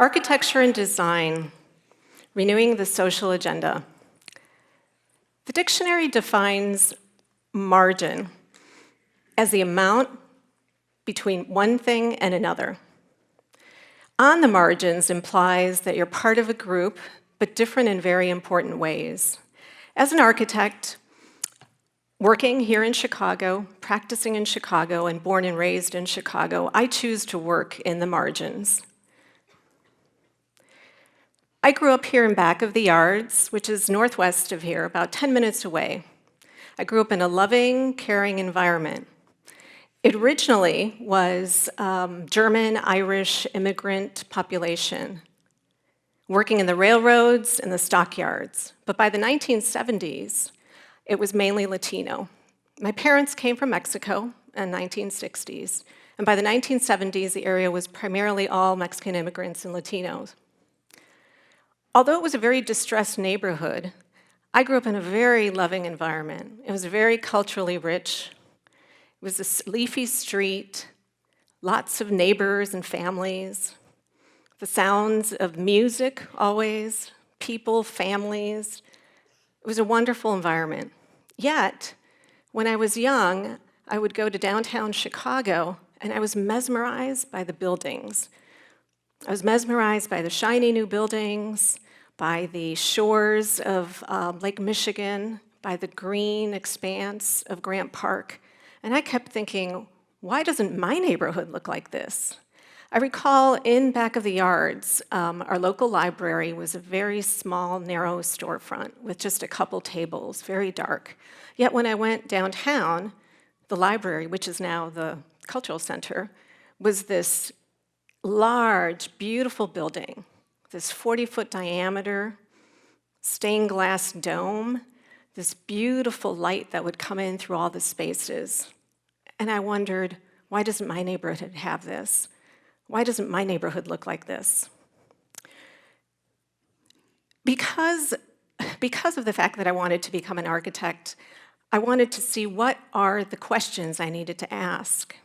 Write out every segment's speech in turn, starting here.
Architecture and design, renewing the social agenda. The dictionary defines margin as the amount between one thing and another. On the margins implies that you're part of a group, but different in very important ways. As an architect, working here in Chicago, practicing in Chicago, and born and raised in Chicago, I choose to work in the margins. I grew up here in back of the Yards, which is northwest of here, about 10 minutes away. I grew up in a loving, caring environment. It originally was German, Irish immigrant population, working in the railroads and the stockyards. But by the 1970s, it was mainly Latino. My parents came from Mexico in the 1960s, and by the 1970s, the area was primarily all Mexican immigrants and Latinos. Although it was a very distressed neighborhood, I grew up in a very loving environment. It was very culturally rich. It was a leafy street, lots of neighbors and families, the sounds of music always, people, families. It was a wonderful environment. Yet, when I was young, I would go to downtown Chicago, and I was mesmerized by the buildings. I was mesmerized by the shiny new buildings, by the shores of Lake Michigan, by the green expanse of Grant Park. And I kept thinking, why doesn't my neighborhood look like this? I recall in back of the Yards, our local library was a very small, narrow storefront with just a couple tables, very dark. Yet when I went downtown, the library, which is now the cultural center, was this large, beautiful building, this 40-foot diameter, stained glass dome, this beautiful light that would come in through all the spaces. And I wondered, why doesn't my neighborhood have this? Why doesn't my neighborhood look like this? Because of the fact that I wanted to become an architect, I wanted to see what are the questions I needed to ask.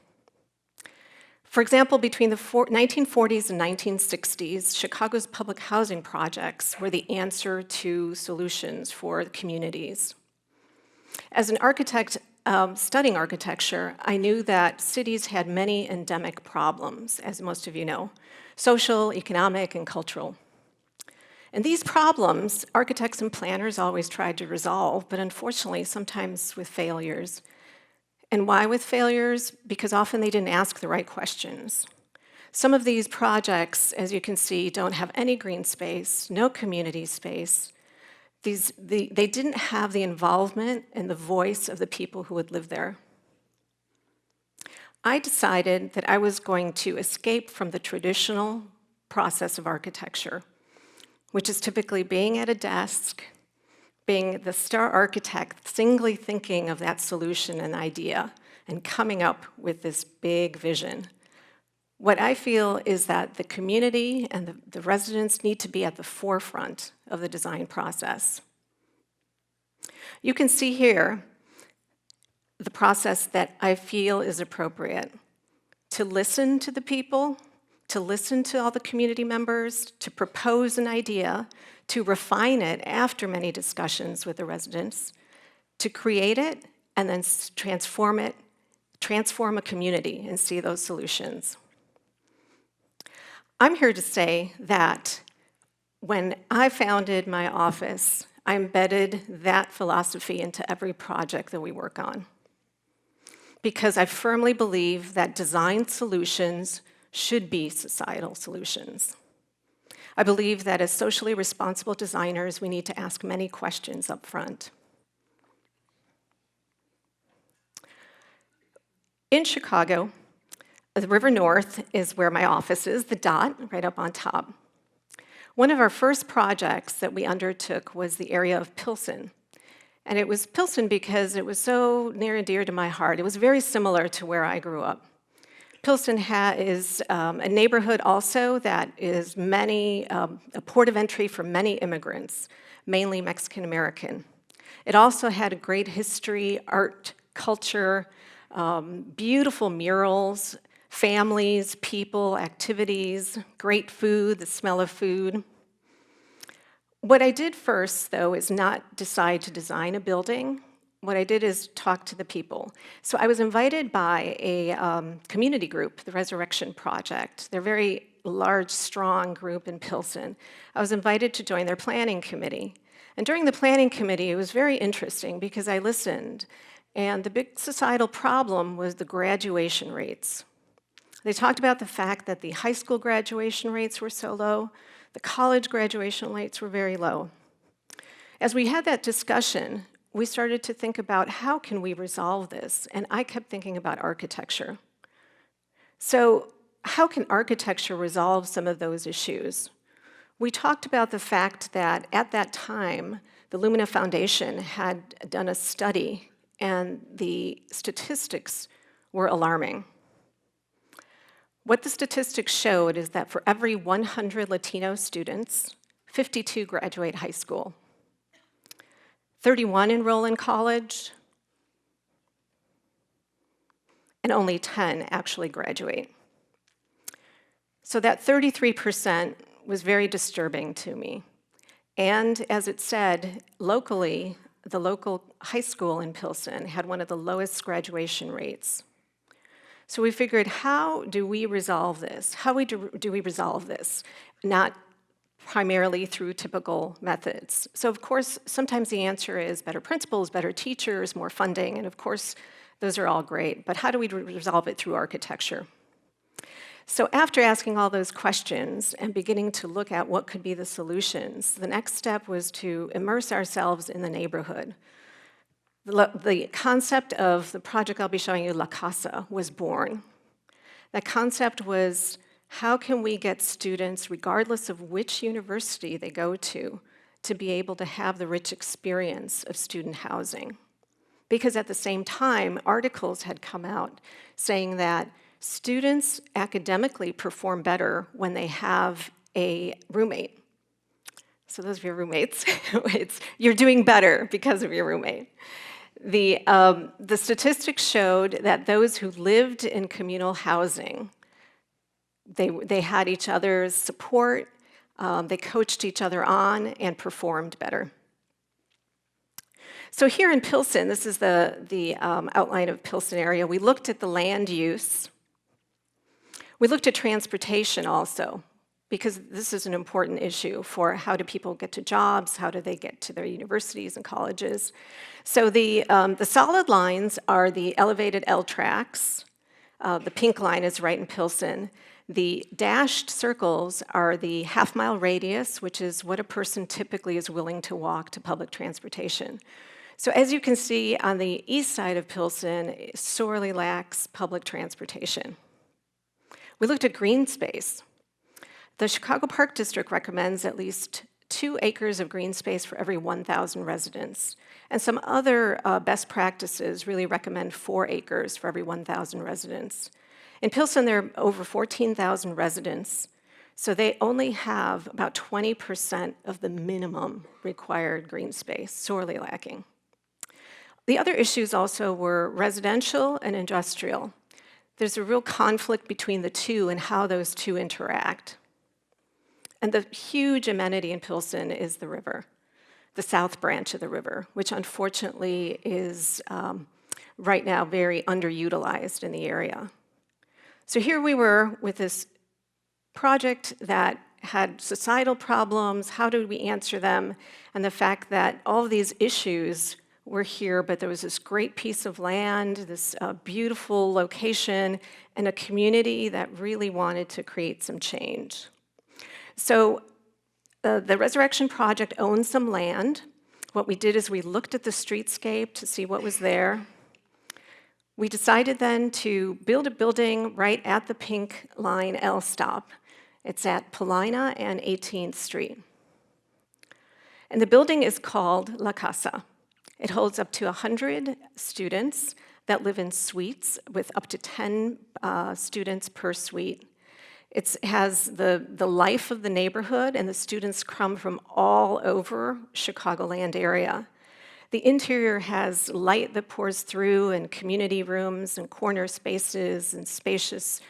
For example, between the 1940s and 1960s, Chicago's public housing projects were the answer to solutions for communities. As an architect studying architecture, I knew that cities had many endemic problems, as most of you know, social, economic, and cultural. And these problems, architects and planners always tried to resolve, but unfortunately, sometimes with failures. And why with failures? Because often they didn't ask the right questions. Some of these projects, as you can see, don't have any green space, no community space. They didn't have the involvement and the voice of the people who would live there. I decided that I was going to escape from the traditional process of architecture, which is typically being at a desk, being the star architect, singly thinking of that solution and idea, and coming up with this big vision. What I feel is that the community and the residents need to be at the forefront of the design process. You can see here the process that I feel is appropriate: to listen to the people, to listen to all the community members, to propose an idea, to refine it after many discussions with the residents, to create it, and then transform a community and see those solutions. I'm here to say that when I founded my office, I embedded that philosophy into every project that we work on, because I firmly believe that design solutions should be societal solutions. I believe that as socially responsible designers, we need to ask many questions up front. In Chicago, the river north is where my office is, the dot right up on top. One of our first projects that we undertook was the area of Pilsen. And it was Pilsen because it was so near and dear to my heart. It was very similar to where I grew up. Pilsen is a neighborhood also that is a port of entry for many immigrants, mainly Mexican American. It also had a great history, art, culture, beautiful murals, families, people, activities, great food, the smell of food. What I did first, though, is not decide to design a building. What I did is talk to the people. So I was invited by a community group, the Resurrection Project. They're a very large, strong group in Pilsen. I was invited to join their planning committee. And during the planning committee, it was very interesting because I listened, and the big societal problem was the graduation rates. They talked about the fact that the high school graduation rates were so low, the college graduation rates were very low. As we had that discussion, we started to think about how can we resolve this, and I kept thinking about architecture. So how can architecture resolve some of those issues? We talked about the fact that at that time, the Lumina Foundation had done a study, and the statistics were alarming. What the statistics showed is that for every 100 Latino students, 52 graduate high school. 31 enroll in college, and only 10 actually graduate. So that 33% was very disturbing to me. And as it said, locally, the local high school in Pilsen had one of the lowest graduation rates. So we figured, how do we resolve this? How do we resolve this? Not primarily through typical methods. So of course, sometimes the answer is better principals, better teachers, more funding, and of course, those are all great. But how do we resolve it through architecture? So after asking all those questions and beginning to look at what could be the solutions, the next step was to immerse ourselves in the neighborhood. The concept of the project I'll be showing you, La Casa, was born. That concept was, how can we get students, regardless of which university they go to be able to have the rich experience of student housing? Because at the same time, articles had come out saying that students academically perform better when they have a roommate. So those of your roommates, you're doing better because of your roommate. The statistics showed that those who lived in communal housing, they had each other's support, they coached each other on, and performed better. So here in Pilsen, this is the outline of Pilsen area. We looked at the land use. We looked at transportation also, because this is an important issue for how do people get to jobs, how do they get to their universities and colleges. So the solid lines are the elevated L tracks. The pink line is right in Pilsen. The dashed circles are the half-mile radius, which is what a person typically is willing to walk to public transportation. So as you can see, on the east side of Pilsen, it sorely lacks public transportation. We looked at green space. The Chicago Park District recommends at least 2 acres of green space for every 1,000 residents. And some other best practices really recommend 4 acres for every 1,000 residents. In Pilsen, there are over 14,000 residents, so they only have about 20% of the minimum required green space, sorely lacking. The other issues also were residential and industrial. There's a real conflict between the two and how those two interact. And the huge amenity in Pilsen is the river, the south branch of the river, which unfortunately is right now very underutilized in the area. So here we were with this project that had societal problems, how did we answer them, and the fact that all of these issues were here, but there was this great piece of land, this beautiful location, and a community that really wanted to create some change. So the Resurrection Project owns some land. What we did is we looked at the streetscape to see what was there. We decided then to build a building right at the pink line L stop. It's at Paulina and 18th Street. And the building is called La Casa. It holds up to 100 students that live in suites with up to 10 students per suite. It has the life of the neighborhood, and the students come from all over Chicagoland area. The interior has light that pours through and community rooms and corner spaces and spacious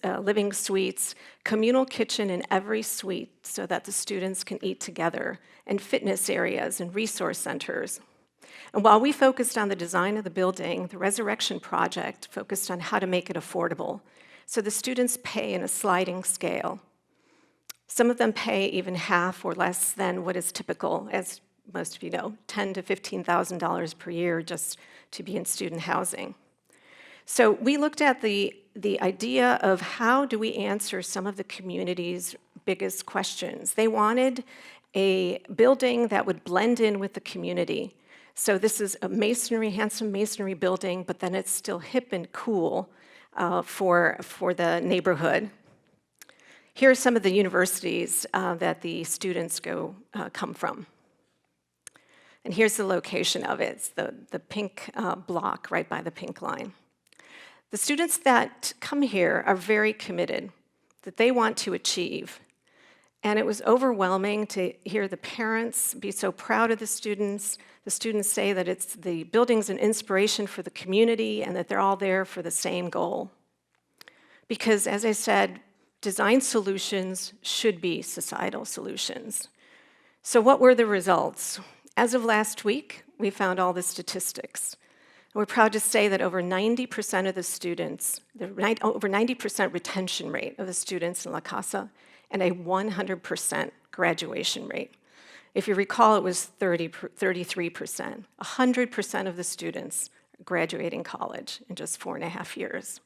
living suites, communal kitchen in every suite so that the students can eat together, and fitness areas and resource centers. And while we focused on the design of the building, the Resurrection Project focused on how to make it affordable. So the students pay in a sliding scale. Some of them pay even half or less than what is typical, as most of you know, $10,000 to $15,000 per year just to be in student housing. So we looked at the idea of how do we answer some of the community's biggest questions. They wanted a building that would blend in with the community. So this is a masonry, handsome masonry building, but then it's still hip and cool for the neighborhood. Here are some of the universities that the students come from. And here's the location of it. It's the pink block right by the pink line. The students that come here are very committed, that they want to achieve. And it was overwhelming to hear the parents be so proud of the students say that the building's an inspiration for the community and that they're all there for the same goal. Because, as I said, design solutions should be societal solutions. So what were the results? As of last week, we found all the statistics. We're proud to say that over 90% of the students, over 90% retention rate of the students in La Casa, and a 100% graduation rate. If you recall, it was 33%. 100% of the students graduating college in just 4.5 years.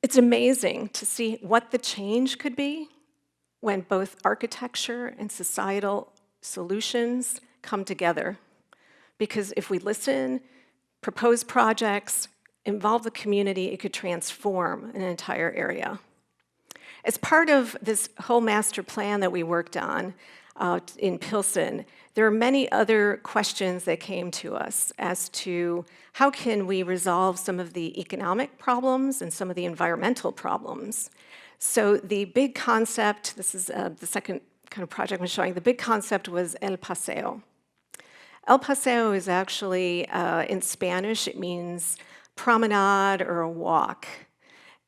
It's amazing to see what the change could be when both architecture and societal solutions come together. Because if we listen, propose projects, involve the community, it could transform an entire area. As part of this whole master plan that we worked on in Pilsen, there are many other questions that came to us as to how can we resolve some of the economic problems and some of the environmental problems. So the big concept, this is the second kind of project I'm showing, the big concept was El Paseo. El Paseo is actually, in Spanish, it means promenade or a walk.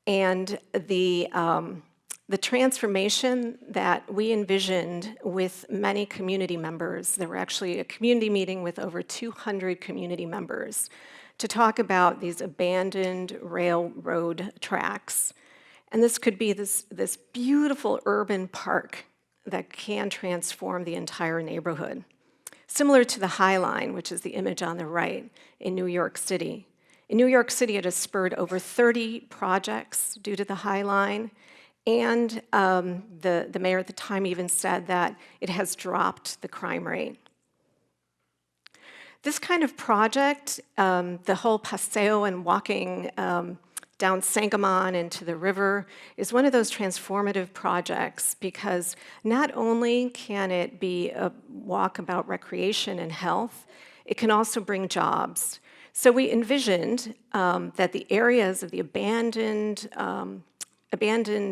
And the transformation that we envisioned with many community members, there were actually a community meeting with over 200 community members to talk about these abandoned railroad tracks. And this could be this beautiful urban park that can transform the entire neighborhood. Similar to the High Line, which is the image on the right, in New York City. In New York City, it has spurred over 30 projects due to the High Line, and the mayor at the time even said that it has dropped the crime rate. This kind of project, the whole paseo and walking down Sangamon into the river, is one of those transformative projects because not only can it be a walk about recreation and health, it can also bring jobs. So we envisioned that the areas of the abandoned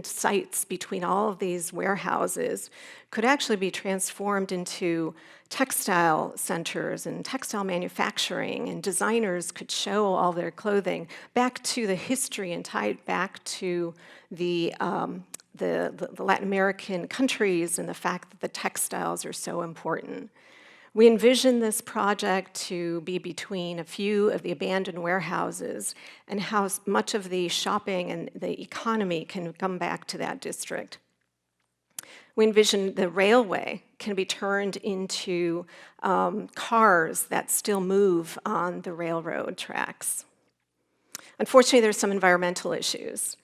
sites between all of these warehouses could actually be transformed into textile centers and textile manufacturing, and designers could show all their clothing back to the history and tie it back to the Latin American countries and the fact that the textiles are so important. We envision this project to be between a few of the abandoned warehouses and how much of the shopping and the economy can come back to that district. We envision the railway can be turned into cars that still move on the railroad tracks. Unfortunately, there's some environmental issues.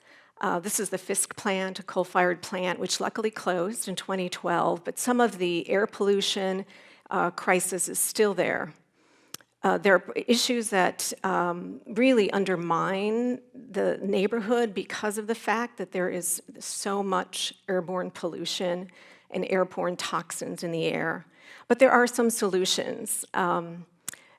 This is the Fisk plant, a coal-fired plant, which luckily closed in 2012, but some of the air pollution crisis is still there. There are issues that really undermine the neighborhood because of the fact that there is so much airborne pollution and airborne toxins in the air. But there are some solutions. Down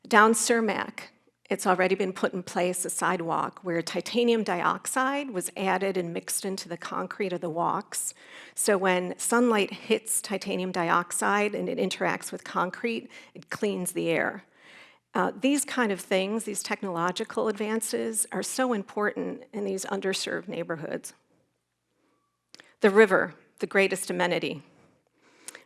Cermak It's already been put in place, a sidewalk, where titanium dioxide was added and mixed into the concrete of the walks. So when sunlight hits titanium dioxide and it interacts with concrete, it cleans the air. These kind of things, these technological advances, are so important in these underserved neighborhoods. The river, the greatest amenity.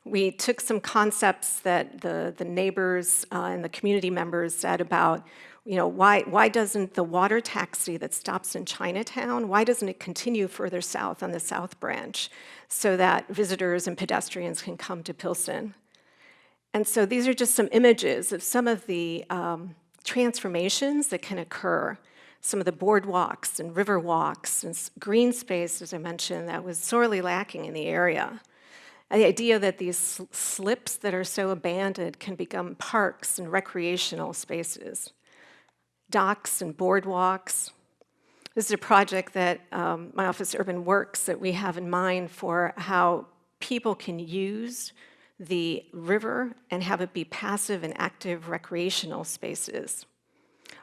We took some concepts that the neighbors and the community members said about, why doesn't the water taxi that stops in Chinatown, why doesn't it continue further south on the South Branch so that visitors and pedestrians can come to Pilsen? And so these are just some images of some of the transformations that can occur. Some of the boardwalks and river walks and green space, as I mentioned, that was sorely lacking in the area. And the idea that these slips that are so abandoned can become parks and recreational spaces. Docks and boardwalks. This is a project that my office, UrbanWorks, that we have in mind for how people can use the river and have it be passive and active recreational spaces.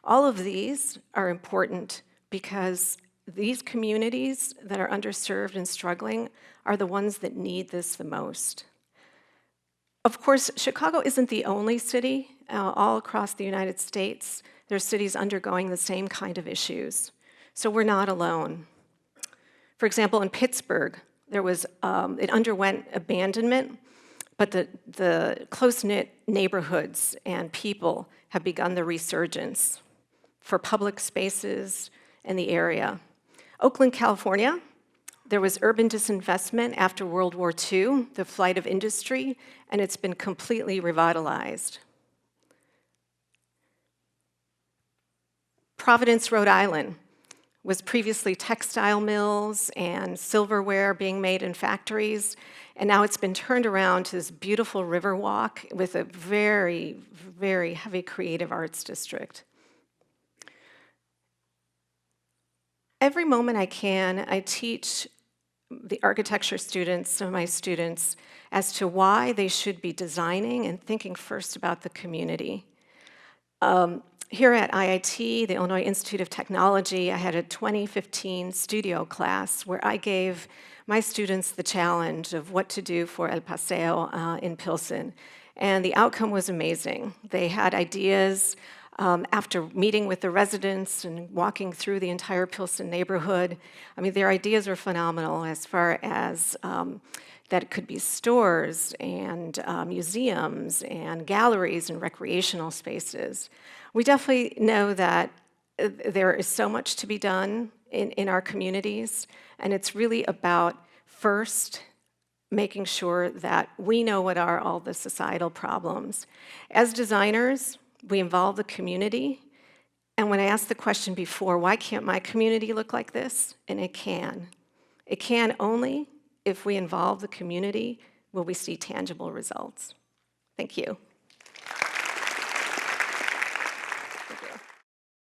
All of these are important because these communities that are underserved and struggling are the ones that need this the most. Of course, Chicago isn't the only city. All across the United States, there are cities undergoing the same kind of issues. So we're not alone. For example, in Pittsburgh, it underwent abandonment, but the close-knit neighborhoods and people have begun the resurgence for public spaces in the area. Oakland, California, there was urban disinvestment after World War II, the flight of industry, and it's been completely revitalized. Providence, Rhode Island, was previously textile mills and silverware being made in factories, and now it's been turned around to this beautiful river walk with a very, very heavy creative arts district. Every moment I can, I teach the architecture students, some of my students, as to why they should be designing and thinking first about the community. Here at IIT, the Illinois Institute of Technology, I had a 2015 studio class where I gave my students the challenge of what to do for El Paseo in Pilsen. And the outcome was amazing. They had ideas after meeting with the residents and walking through the entire Pilsen neighborhood. I mean, their ideas were phenomenal as far as that it could be stores and museums and galleries and recreational spaces. We definitely know that there is so much to be done in our communities, and it's really about first making sure that we know what are all the societal problems. As designers, we involve the community, and when I asked the question before, why can't my community look like this? And it can. It can only if we involve the community will we see tangible results. Thank you.